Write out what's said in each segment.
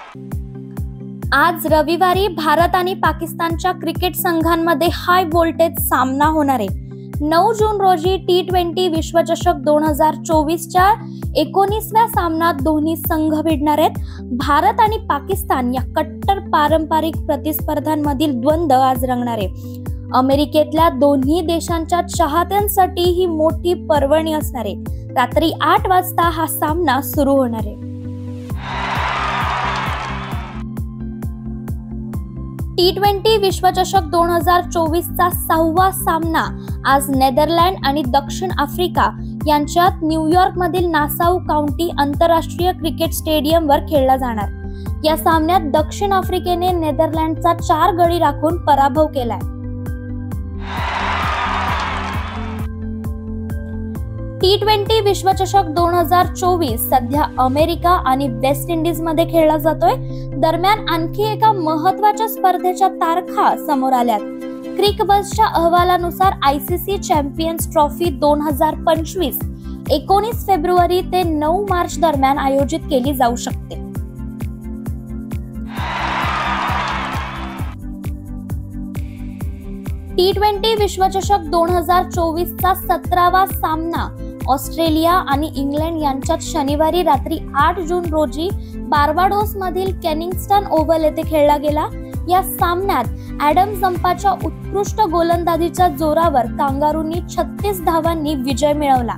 आज रविवारी भारत आणि पाकिस्तानच्या क्रिकेट संघांमध्ये हाय व्होल्टेज सामना होणार आहे. 9 जून रोजी T20 विश्वचषक 2024च्या 19व्या सामन्यात दोन्ही संघ भिडणार आहेत. भारत आणि पाकिस्तान या कट्टर पारंपरिक प्रतिस्पर्ध्यांमधील द्वंद्व आज रंगणार आहे. अमेरिकेतल्या दोन्ही देशांच्या चाहत्यांसाठी ही मोठी पर्वणी असणार आहे. रात्री 8 वाजता हा सामना सुरू होणार आहे. T20 विश्वचषक 2024चा 6वा सामना आज नेदरलँड आणि दक्षिण आफ्रिका यांच्यात न्यूयॉर्क मधील नासाऊ काउंटी आंतरराष्ट्रीय क्रिकेट स्टेडियमवर खेळला जाणार. या सामन्यात दक्षिण आफ्रिकेने नेदरलँडचा 4 गडी राखून पराभव केलाय. T20 विश्वचषक 2024 सध्या अमेरिका आणि वेस्ट इंडिज मध्ये खेळला जातोय. दरम्यान आणखी एका महत्त्वाच्या स्पर्धेच्या तारखा समोर आल्यात. क्रिकबजच्या अहवालानुसार ICC चॅम्पियन्स ट्रॉफी 2025 19 फेब्रुवारी ते 9 मार्च दरम्यान आयोजित केली जाऊ शकते. T20 विश्वचषक 2024चा 17वा सामना ऑस्ट्रेलिया आणि इंग्लंड यांच्यात शनिवारी रात्री 8 जून रोजी बार्बाडोस मधील केनिंग्स्टन ओव्हल येथे खेळला गेला. या सामन्यात ॲडम जंपाच्या उत्कृष्ट गोलंदाजीच्या जोरावर कांगारूंनी 36 धावांनी विजय मिळवला.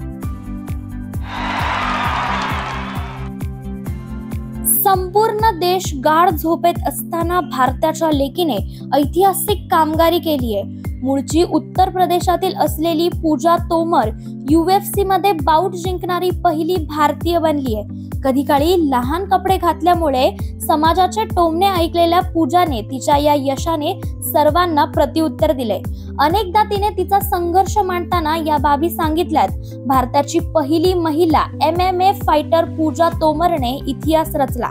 संपूर्ण देश गाढ झोपेत असताना भारताच्या लेकीने ऐतिहासिक कामगिरी केली आहे. मूळची उत्तर प्रदेशातील असलेली पूजा तोमर UFC मध्ये बाउट जिंकणारी पहिली भारतीय बनली आहे. कधी काळी लहान कपडे घातल्यामुळे समाजाचे टोमणे ऐकलेल्या पूजाने तिच्या या यशाने सर्वांना प्रत्युत्तर दिले. अनेकदा तिने तिचा संघर्ष मांडताना या बाबी सांगितल्यात. भारताची पहिली महिला MMA फायटर पूजा तोमरने इतिहास रचला.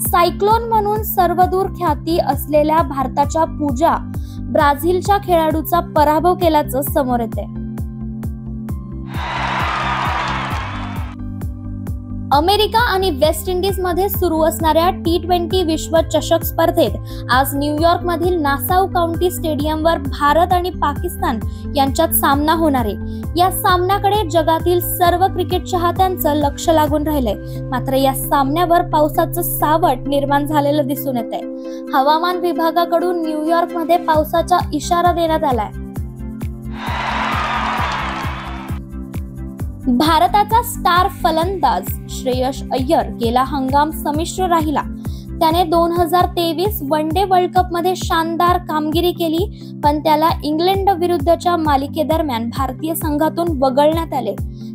सायक्लोन म्हणून सर्वदूर ख्याती असलेल्या भारताच्या पूजा ब्राझीलच्या खेळाडूचा पराभव केल्याचं समोर येते. अमेरिका आणि वेस्ट इंडिज मध्ये सुरू असणाऱ्या T20 विश्वचषक स्पर्धेत आज न्यूयॉर्क मधील नासाऊ काउंटी स्टेडियमवर भारत आणि पाकिस्तान यांच्यात सामना होणार आहे. या सामन्याकडे जगातील सर्व क्रिकेट चाहत्यांचं लक्ष लागून राहिलंय. मात्र या सामन्यावर पावसाचं सावट निर्माण झालेलं दिसून येत आहे. हवामान विभागाकडून न्यूयॉर्क मध्ये पावसाचा इशारा देण्यात आलाय. भारताचा स्टार फलंदाज श्रेयस अय्यर गेला हंगाम संमिश्र राहिला. त्याने 2023 वन डे वर्ल्ड कप मध्ये शानदार कामगिरी केली, पण त्याला इंग्लंड विरुद्धच्या मालिकेदरम्यान भारतीय संघातून वगळण्यात आले.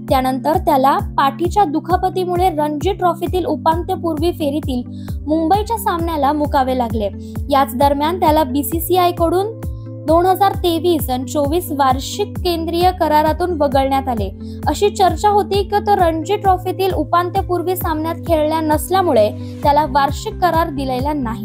त्यानंतर त्याला पाठीच्या दुखापतीमुळे रणजी ट्रॉफीतील उपांत्यपूर्व फेरीतील मुंबईच्या सामन्याला मुकावे लागले. याच दरम्यान त्याला BCCI कडून 2023 आणि 24 वार्षिक केंद्रीय करारातून वगळण्यात आले. अशी चर्चा होती की तो रणजी ट्रॉफीतील उपांत्यपूर्व सामन्यात खेळला नसल्यामुळे त्याला वार्षिक करार दिलेला नाही.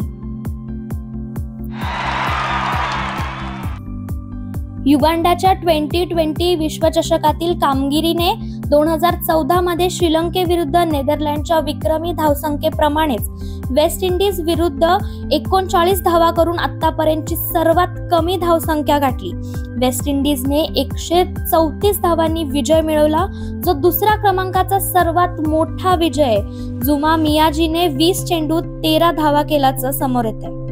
युगांडाच्या 2020 विश्वचषकातील कामगिरीने 2014 मध्ये श्रीलंकेविरुद्ध नेदरलँडच्या विक्रमी धावसंख्येप्रमाणेच वेस्ट इंडिज विरुद्ध 39 धावा करून आतापर्यंतची सर्वात कमी धावसंख्या गाठली. वेस्ट इंडिजने 134 धावांनी विजय मिळवला, जो दुसऱ्या क्रमांकाचा सर्वात मोठा विजय. जुमा मियाजीने 20 चेंडूत 13 धावा केल्याचं समोर येते.